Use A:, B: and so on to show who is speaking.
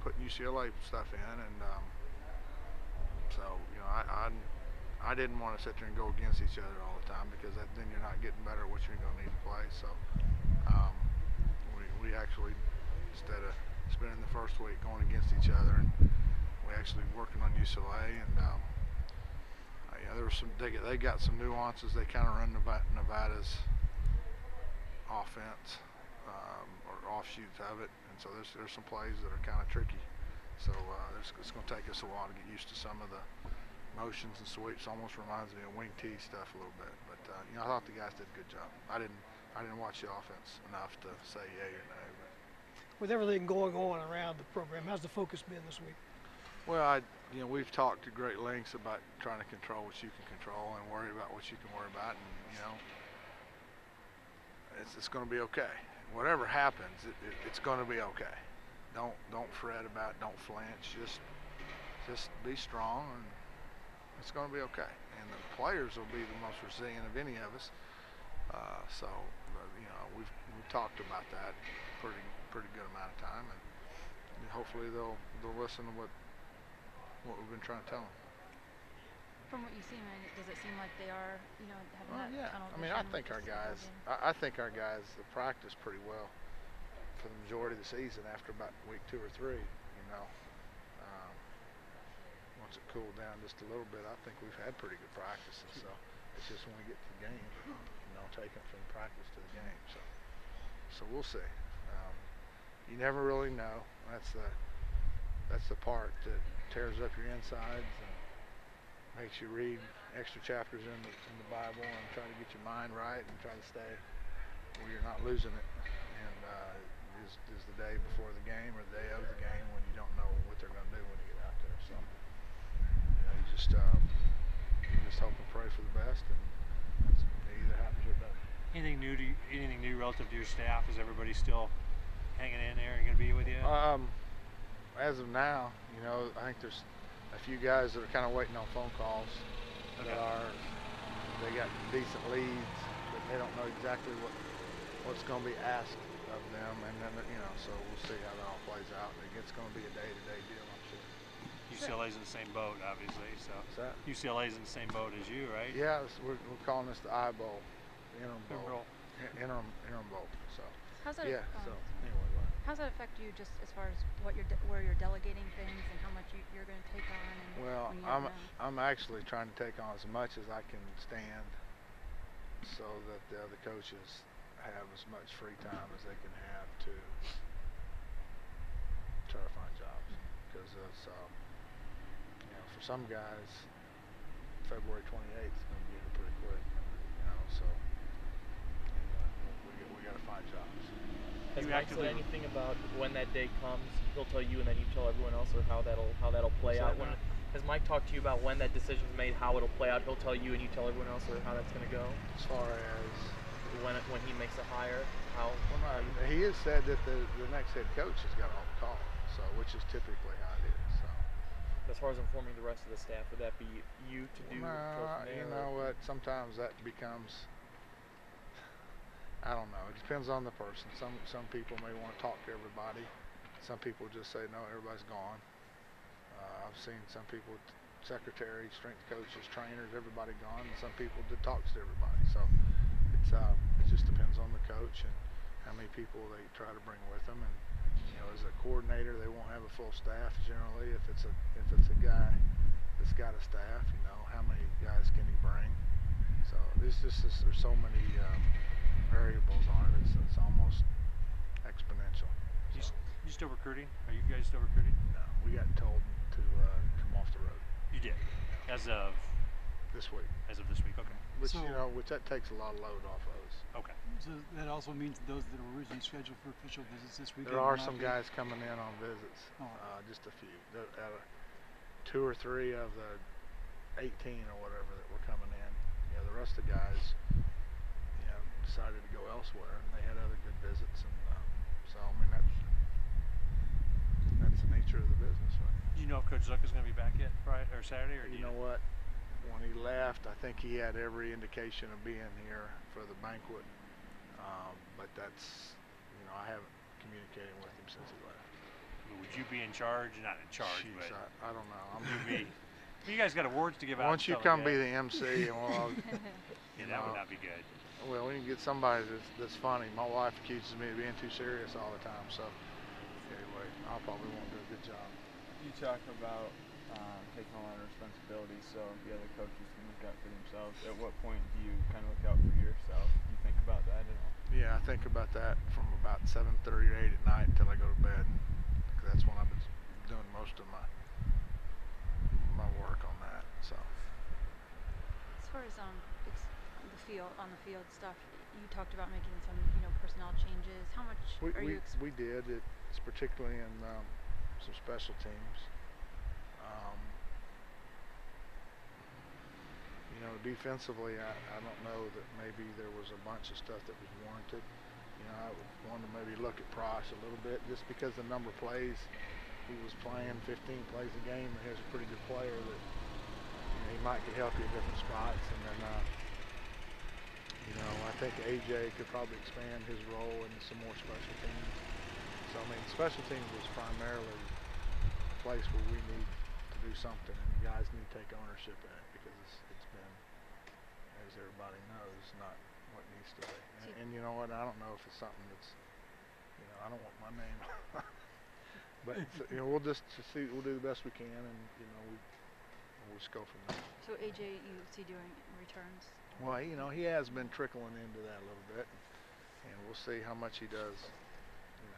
A: putting UCLA stuff in, and so I didn't want to sit there and go against each other all the time because then you're not getting better at what you're going to need to play. So um, we actually, instead of spending the first week going against each other, and we actually working on UCLA, and there was they got some nuances. They kind of run Nevada's offense or offshoots of it, and so there's some plays that are kind of tricky. So it's going to take us a while to get used to some of the motions and sweeps. Almost reminds me of wing T stuff a little bit. But I thought the guys did a good job. I didn't watch the offense enough to say yay or nay. But
B: with everything going on around the program, how's the focus been this week?
A: well, we've talked at great lengths about trying to control what you can control and worry about what you can worry about, and it's going to be okay. Whatever happens, it's going to be okay. Don't fret about it. Don't flinch. Just be strong, and it's going to be okay. And the players will be the most resilient of any of us. So we've talked about that pretty good amount of time, and hopefully they'll listen to what we've been trying to tell them.
C: From what you see, man, does it seem like they are, having that
A: Yeah.
C: tunnel
A: I mean,
C: vision
A: I think
C: with
A: our
C: this
A: guys.
C: football game?
A: I think our guys have practiced pretty well for the majority of the season. After about week 2 or 3, once it cooled down just a little bit, I think we've had pretty good practices. So it's just when we get to the game, taking it from practice to the game. So we'll see. You never really know. That's the part that tears up your insides and makes you read extra chapters in the Bible and try to get your mind right and try to stay where you're not losing it. And is the day before the game or the day of the game when you don't know what they're going to do when you get out there. So you just hope and pray for the best, and it either happens or it doesn't.
D: Anything new relative to your staff? Is everybody still hanging in there and going to be with you?
A: As of now, I think there's a few guys that are kind of waiting on phone calls.
D: Okay.
A: They got decent leads, but they don't know exactly what's going to be asked of them, and then so we'll see how that all plays out. It's going to be a day-to-day deal, I'm sure.
D: UCLA's in the same boat, obviously. So
A: What's that?
D: UCLA's in the same boat as you, right?
A: Yeah, we're calling this the I Bowl, Interim Bowl,
D: Bowl.
A: Interim Bowl. So
C: How's that?
A: yeah. So anyway, go ahead.
C: How's that affect you, just as far as where you're delegating things and how much you're going to take on? And
A: Well,
C: when you don't know?
A: I'm actually trying to take on as much as I can stand, so that the other coaches have as much free time as they can have to try to find jobs. Because it's for some guys, February 28th is going to be here pretty quick. So we got to find jobs.
E: Has Mike said anything about when that day comes? He'll tell you, and then you tell everyone else, or how that'll play out. Has Mike talked to you about when that decision's made, how it'll play out? He'll tell you, and you tell everyone else, or how that's going to go.
A: As far as
E: when he makes a hire, how?
A: Well, no, he has said that the next head coach has got all the call, so which is typically how it is. So.
E: As far as informing the rest of the staff, would that be you to do?
A: You know what? Sometimes that becomes. I don't know. It depends on the person. Some people may want to talk to everybody. Some people just say no, everybody's gone. I've seen some people, secretaries, strength coaches, trainers, everybody gone, and some people that talks to everybody. So it just depends on the coach and how many people they try to bring with them. And as a coordinator, they won't have a full staff generally. If it's a guy that's got a staff, how many guys can he bring? So there's so many variables on it. It's almost exponential.
D: You still recruiting? Are you guys still recruiting?
A: No, we got told to come off the road.
D: You did, as of
A: this week.
D: As of this week, okay.
A: Which which that takes a lot of load off of us.
D: Okay.
F: So that also means those that were originally scheduled for official visits this weekend.
A: There are some guys coming in on visits. Just a few. Out of 2 or 3 of the 18 or whatever that were coming in. The rest of the guys, decided to go elsewhere, and they had other good visits, and so I mean that's the nature of the business, right?
D: Do you know if Coach Zuck is going to be back yet Friday or Saturday, or
A: you know what? When he left, I think he had every indication of being here for the banquet, but that's I haven't communicated with him since he left.
D: but would you be in charge? Not in charge,
A: Jeez,
D: but
A: I don't know.
D: would you be? You guys got awards to give out.
A: Once you
D: and stuff
A: come
D: like
A: be
D: that.
A: the MC, and well,
D: Yeah, that would not be good.
A: well, we can get somebody that's funny. My wife accuses me of being too serious all the time, so anyway, I probably won't do a good job.
G: You talk about taking on a lot of responsibility, so the other coaches can look out for themselves. At what point do you kind of look out for yourself? Do you think about that at all?
A: Yeah, I think about that from about 7:30 or 8 at night until I go to bed. 'Cause that's when I've been doing most of my work on that. So.
C: As far as on the field stuff, you talked about making some personnel changes. How much are you?
A: We did. It's particularly in some special teams. Defensively, I don't know that maybe there was a bunch of stuff that was warranted. I would want to maybe look at Price a little bit, just because the number of plays he was playing, 15 plays a game, and he's a pretty good player that he might could help you at different spots. And then, I think AJ could probably expand his role into some more special teams. So I mean, special teams was primarily a place where we need to do something, and the guys need to take ownership in it, because it's been, as everybody knows, not what it needs to be. And you know what? I don't know if it's something that's, I don't want my name. But we'll just see. We'll do the best we can, and we'll just go from there.
C: So AJ, you see doing returns?
A: Well, he has been trickling into that a little bit, and we'll see how much he does